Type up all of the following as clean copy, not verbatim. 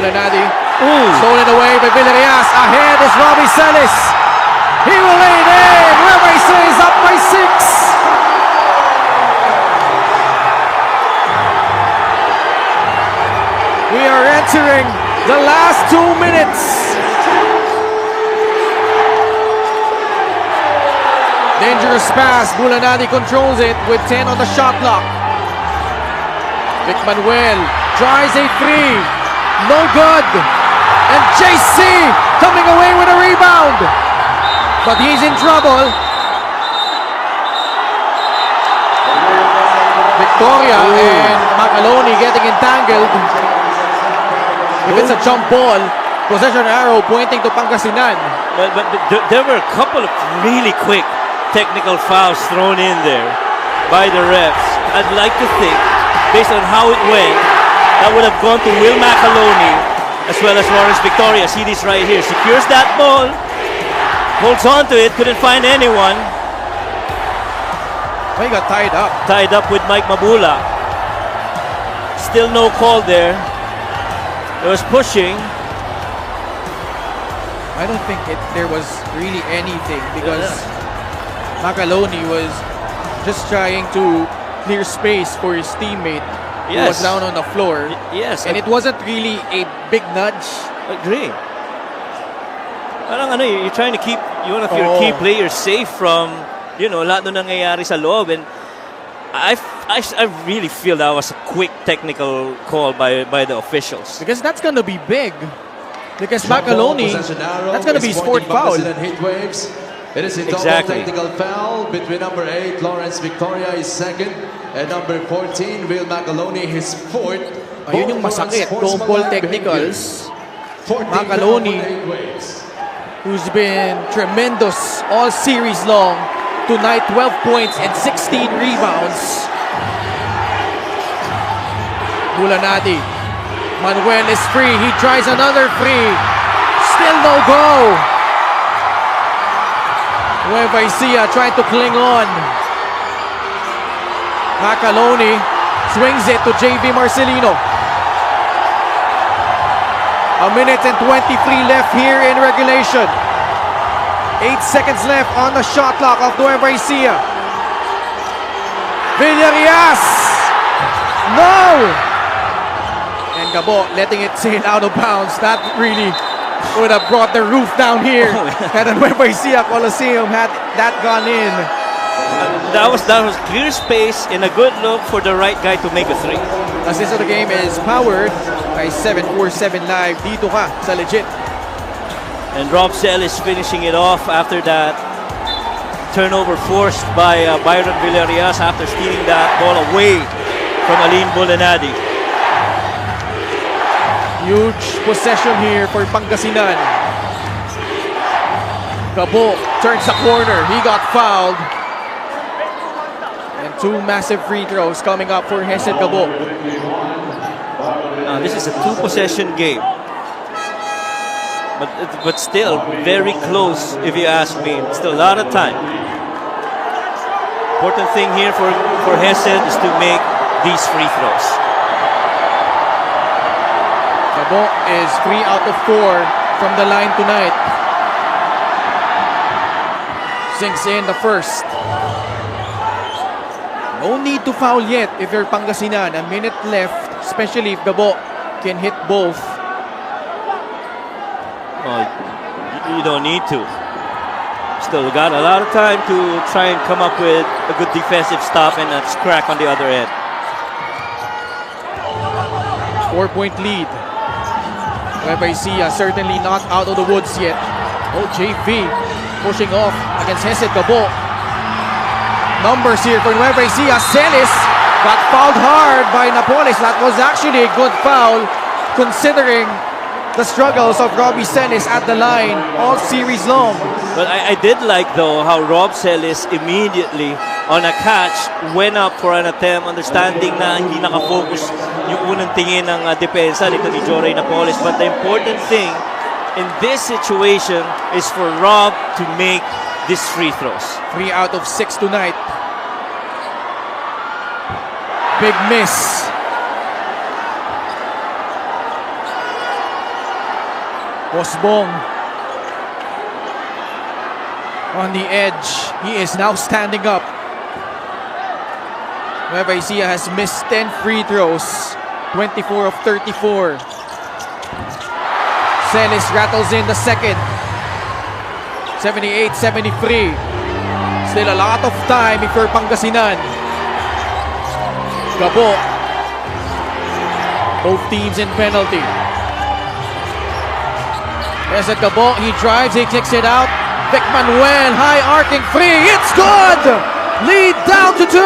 Bulanadi. Stolen away by Villarreal. Ahead is Robbie Celis. He will lay it in. Nueva Ecija is up by 6. We are entering the last 2 minutes. Dangerous pass. Bulanadi controls it with 10 on the shot clock. Vic Manuel tries a 3. No good. And JC coming away with a rebound. But he's in trouble. Victoria and Macaloni getting entangled. If it's a jump ball, possession arrow pointing to Pangasinan. But there were a couple of really quick technical fouls thrown in there by the refs. I'd like to think, based on how it went, that would have gone to Will Macaloni as well as Lawrence Victoria. See this right here. Secures that ball, holds on to it, couldn't find anyone. Oh, he got tied up. Tied up with Mike Mabula. Still no call there. It was pushing. I don't think there was really anything because Macaloni was just trying to clear space for his teammate who was down on the floor. Yes. And it wasn't really a big nudge. Agree. Parang ano, you're trying to keep one of your key players safe from, lahat ng nangyayari sa loob. And I really feel that was a quick technical call by the officials. Because that's going to be big. Because Macaloni, that's going to be sport foul. HEATWAVES. It is a double technical foul between number 8, Lawrence Victoria, his second, and number 14, Will Macaloni, his fourth. Ayun yung masakit. Double technicals. Macaloni, who's been tremendous all series long. Tonight, 12 points and 16 rebounds. Bulanadi. Manuel is free. He tries another free. Still no go. Nueva Ecija trying to cling on. Macaloni swings it to JV Marcelino. A minute and 23 left here in regulation. 8 seconds left on the shot clock of Nueva Ecija. Villarreal. No! And Gabo letting it sail out of bounds. That really would have brought the roof down here. Had the Nueva Ecija Coliseum had that gone in. That was clear space and a good look for the right guy to make a 3. Assist of the game is powered by 747 Live. Dito ka sa Legit. And Rob Celis finishing it off after that turnover forced by Byron Villarreal after stealing that ball away from Aline Bulanadi. Huge possession here for Pangasinan. Gabo turns the corner. He got fouled. And 2 massive free throws coming up for Hesed Gabo. Now, this is a 2-possession game. But still very close if you ask me. Still a lot of time. Important thing here for Hesed is to make these free throws. Gabo is 3 out of 4 from the line tonight. Sinks in the first. No need to foul yet if you're Pangasinan. A minute left, especially if Gabo can hit both. Well, you don't need to. Still got a lot of time to try and come up with a good defensive stop and a crack on the other end. 4-point lead. Nueva Ecija certainly not out of the woods yet. Oh, JV pushing off against Hesed Gabo. Numbers here for Nueva Ecija. Celis got fouled hard by Napoles. That was actually a good foul considering the struggles of Robbie Celis at the line all series long. But I did like though how Rob Celis immediately on a catch went up for an attempt, understanding na hindi nakafocus yung unang tingin ng depensa nito ni Joray Napoles. But the important thing in this situation is for Rob to make these free throws. 3 out of 6 tonight. Big miss. Bosbong on the edge. He is now standing up. Nueva Ecija has missed 10 free throws, 24 of 34. Celis rattles in the second. 78-73. Still a lot of time if you're Pangasinan. Gabo. Both teams in penalty. There's a Gabo. He drives, he kicks it out. Vic Manuel, high arcing free. It's good! Lead down to 2.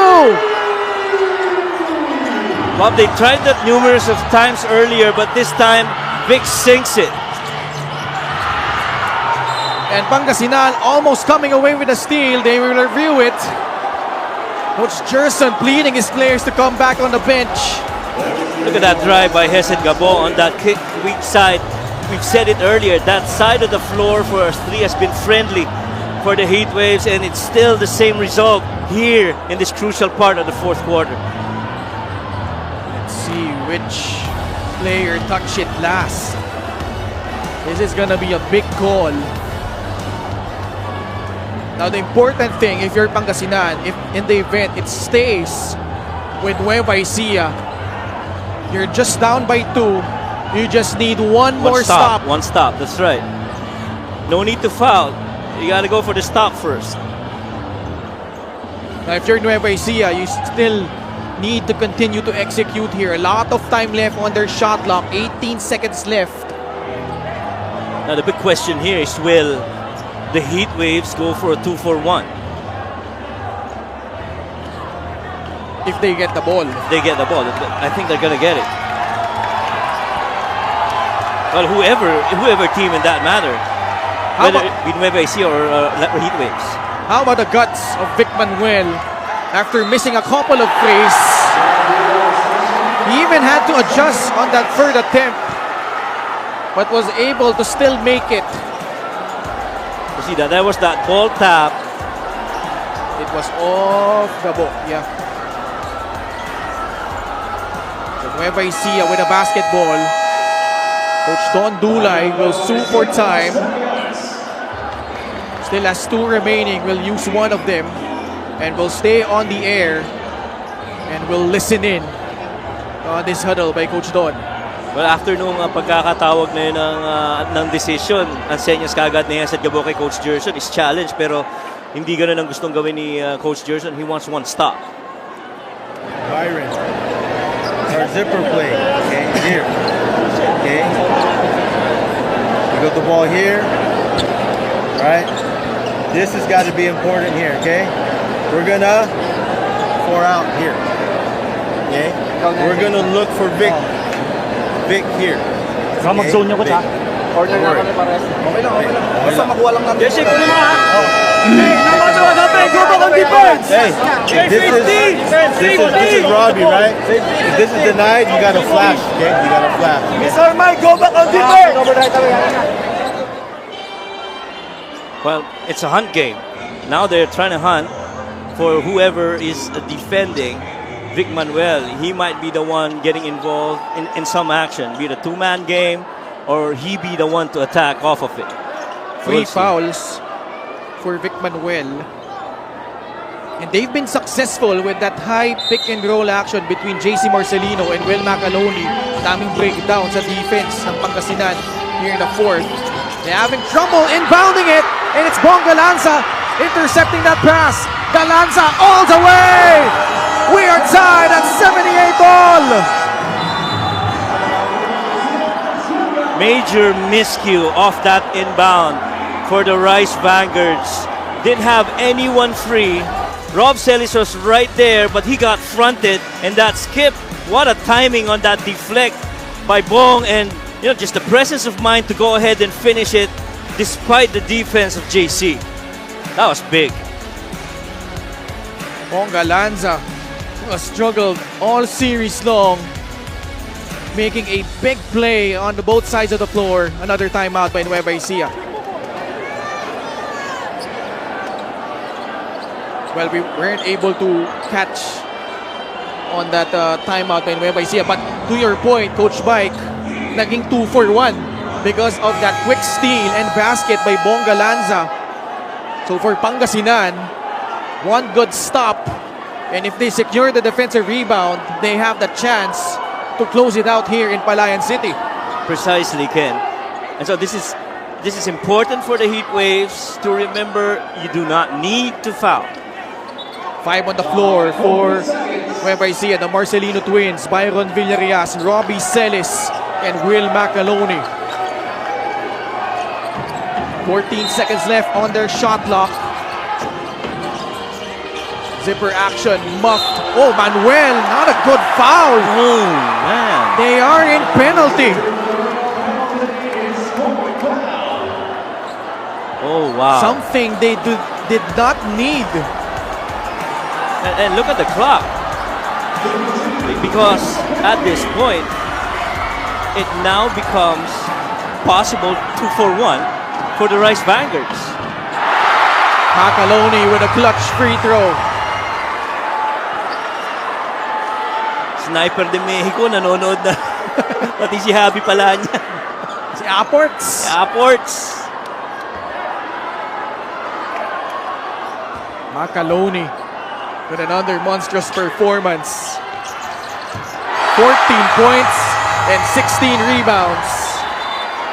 Bob, they tried that numerous of times earlier, but this time Vic sinks it. And Pangasinan almost coming away with a steal. They will review it. Coach Gerson pleading his players to come back on the bench. Look at that drive by Hesed Gabo on that kick weak side. We've said it earlier, that side of the floor for us three has been friendly for the Heatwaves, and it's still the same result here in this crucial part of the fourth quarter. Let's see which player touched it last. This is gonna be a big call. Now the important thing, if you're Pangasinan, if in the event it stays with Nueva Ecija, you're just down by 2. You just need one more stop. One stop, that's right. No need to foul. You gotta go for the stop first. Now if you're Nueva Ecija, you still need to continue to execute here. A lot of time left on their shot clock. 18 seconds left. Now the big question here is, will the Heatwaves go for a 2-for-1? If they get the ball. They get the ball. I think they're gonna get it. Well, whoever team in that matter, whether it be Nueva Ecija or Heatwaves. How about the guts of Vic Manuel after missing a couple of threes? He even had to adjust on that third attempt, but was able to still make it. You see that? That was that ball tap. It was off the ball, yeah. So Nueva Ecija with a basketball. Coach Don Dulay will sue for time. Still has 2 remaining. Will use one of them and will stay on the air and will listen in on this huddle by Coach Don. Well, after nung pagkakatawag na yun ng decision, ang senyas kagad ni Hesed Gabo kay Coach Gerson is challenge, pero hindi ganun ang gustong gawin ni Coach Gerson. He wants one stop. Byron, our zipper play, okay, here, okay. You got the ball here, right? This has got to be important here, okay? We're gonna 4 out here, okay? We're gonna look for Vic here. Baka mag-zone niyo ko ha. Order na kami pares. Okay lang. Basta makuha lang natin. Jesse, kunin mo ha. Go back on defense. Hey, this is Robbie, right? If this is denied, you gotta flash, okay? You gotta flash. Mr. Mike, go back on defense. Well, it's a hunt game. Now they're trying to hunt for whoever is defending Vic Manuel. He might be the one getting involved in some action, be it a 2-man game or he be the one to attack off of it. 3 fouls for Vic Manuel. And they've been successful with that high pick and roll action between JC Marcelino and Will Macaloni. Daming breakdown sa defense ng Pangasinan here in the 4th. They're having trouble inbounding it, and it's Bong Galanza intercepting that pass. Galanza all the way! We are tied at 78 all! Major miscue off that inbound for the Rice Vanguards. Didn't have anyone free. Rob Celis was right there, but he got fronted, and that skip, what a timing on that deflect by Bong, and just the presence of mind to go ahead and finish it despite the defense of JC. That was big. Bong Galanza struggled all series long, making a big play on the both sides of the floor. Another timeout by Nueva Ecija. Well, we weren't able to catch on that timeout by Nueva Ecija. But to your point, Coach Mike, naging 2-for-1 because of that quick steal and basket by Bongga Lanza. So for Pangasinan, one good stop, and if they secure the defensive rebound, they have the chance to close it out here in Palayan City. Precisely, Ken. And so this is important for the Heatwaves to remember you do not need to foul. 5 on the floor for Nueva Ecija, the Marcelino twins, Byron Villarias, Robbie Celis, and Will Macaloni. 14 seconds left on their shot clock. Zipper action, muffed. Oh, Manuel, not a good foul. Oh, man. They are in penalty. Oh, wow. Something they did not need. And look at the clock. Because at this point, it now becomes possible 2-for-1 for the Rice Vanguards. Macaloni with a clutch free throw. Sniper de Mexico, nanonood na. Pati si Javi Palanya. Si Apports. Apports. Macaloni with another monstrous performance. 14 points and 16 rebounds.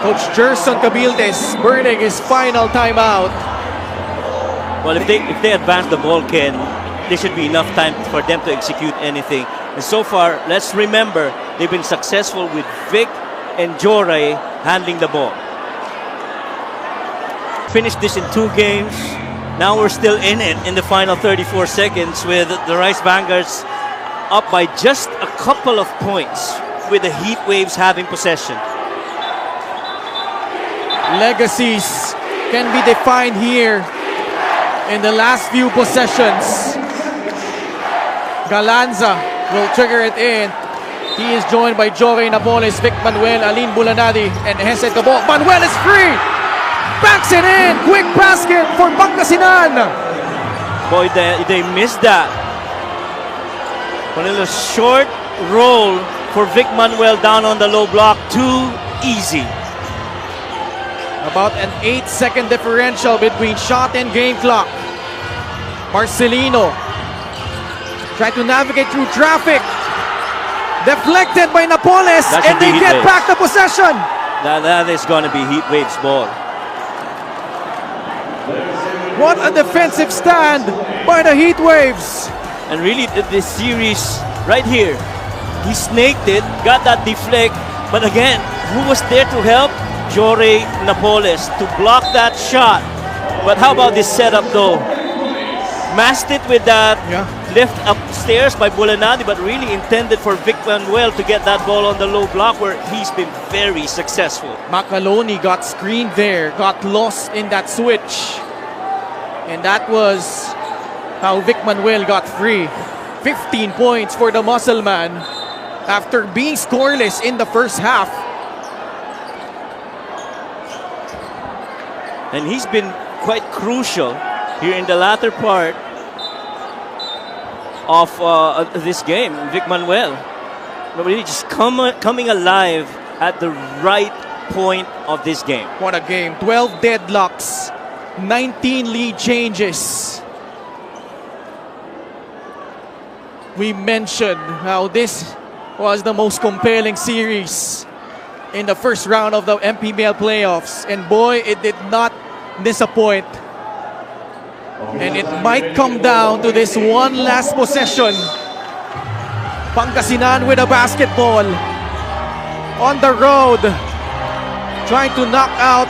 Coach Gerson Cabildes burning his final timeout. Well, if they advance the ball, Ken, there should be enough time for them to execute anything. And so far, let's remember, they've been successful with Vic and Joray handling the ball. Finished this in 2 games. Now we're still in it in the final 34 seconds with the Rice Vanguards up by just a couple of points with the Heatwaves having possession. Legacies can be defined here in the last few possessions. Galanza will trigger it in. He is joined by Jory Napoles, Vic Manuel, Aline Bulanadi, and Hesed Gabo. Manuel is free! Backs it in! Quick basket for Pangasinan! Boy, they missed that. One little short roll for Vic Manuel down on the low block. Too easy. About an 8-second differential between shot and game clock. Marcelino tried to navigate through traffic. Deflected by Napoles, That and should they be get Heatwaves. back the possession. That is going to be Heatwaves ball. What a defensive stand by the Heatwaves. And really, this series right here, he snaked it, got that deflect. But again, who was there to help? Jory Napoles to block that shot. But how about this setup though? Masked it with that lift upstairs by Bulanadi, but really intended for Vic Manuel to get that ball on the low block where he's been very successful. Macaloni got screened there, got lost in that switch. And that was how Vic Manuel got free. 15 points for the muscle man after being scoreless in the first half. And he's been quite crucial here in the latter part of this game, Vic Manuel. Really just coming alive at the right point of this game. What a game. 12 deadlocks, 19 lead changes. We mentioned how this was the most compelling series in the first round of the MPBL playoffs. And boy, it did not disappoint. And it might come down to this one last possession. Pangasinan with a basketball on the road, trying to knock out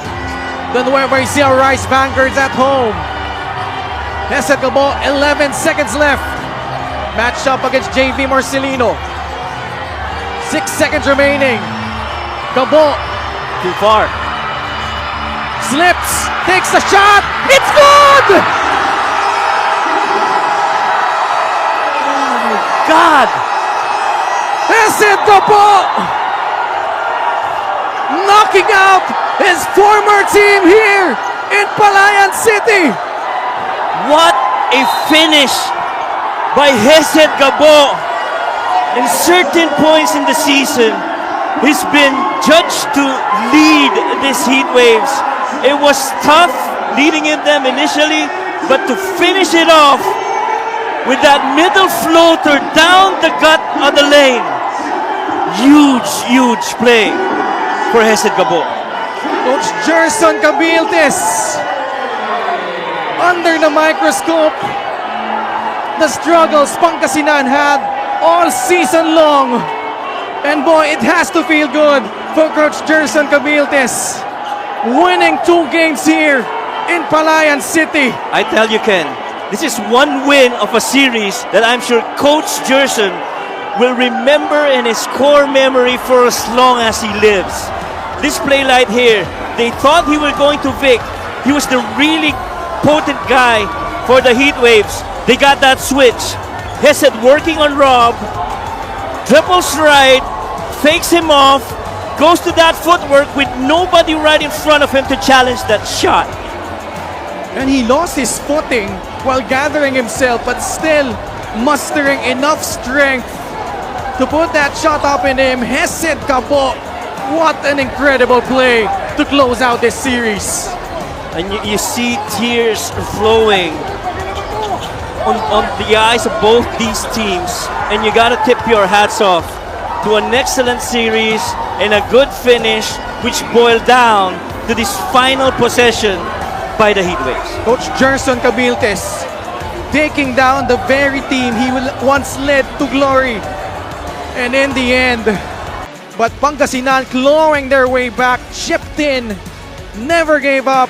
the Nueva Ecija Rice Vanguards at home. Hesed Gabo, 11 seconds left. Matched up against JV Marcelino. 6 seconds remaining. Gabo Too far. slips, takes the shot. It's good! God! Hesed Gabo knocking out his former team here in Palayan City. What a finish by Hesed Gabo. In certain points in the season, he's been judged to lead this Heatwaves. It was tough leading in them initially, but to finish it off with that middle floater down the gut of the lane. Huge play for Hesed Gabo. Coach Gerson Cabiltes under the microscope. The struggles Pangasinan had all season long. And boy, it has to feel good for Coach Gerson Cabiltes. Winning 2 games here in Palayan City. I tell you, Ken, this is one win of a series that I'm sure Coach Gerson will remember in his core memory for as long as he lives. This play right here, they thought he was going to Vic. He was the really potent guy for the Heatwaves. They got that switch. Hesed working on Rob, dribbles right, fakes him off, goes to that footwork with nobody right in front of him to challenge that shot. And he lost his footing while gathering himself, but still mustering enough strength to put that shot up in him. Hesed Gabo, what an incredible play to close out this series. And you see tears flowing on the eyes of both these teams, and you gotta tip your hats off to an excellent series and a good finish, which boiled down to this final possession by the Heatwaves. Coach Gerson Cabiltes taking down the very team he once led to glory. And in the end, but Pangasinan clawing their way back, chipped in, never gave up.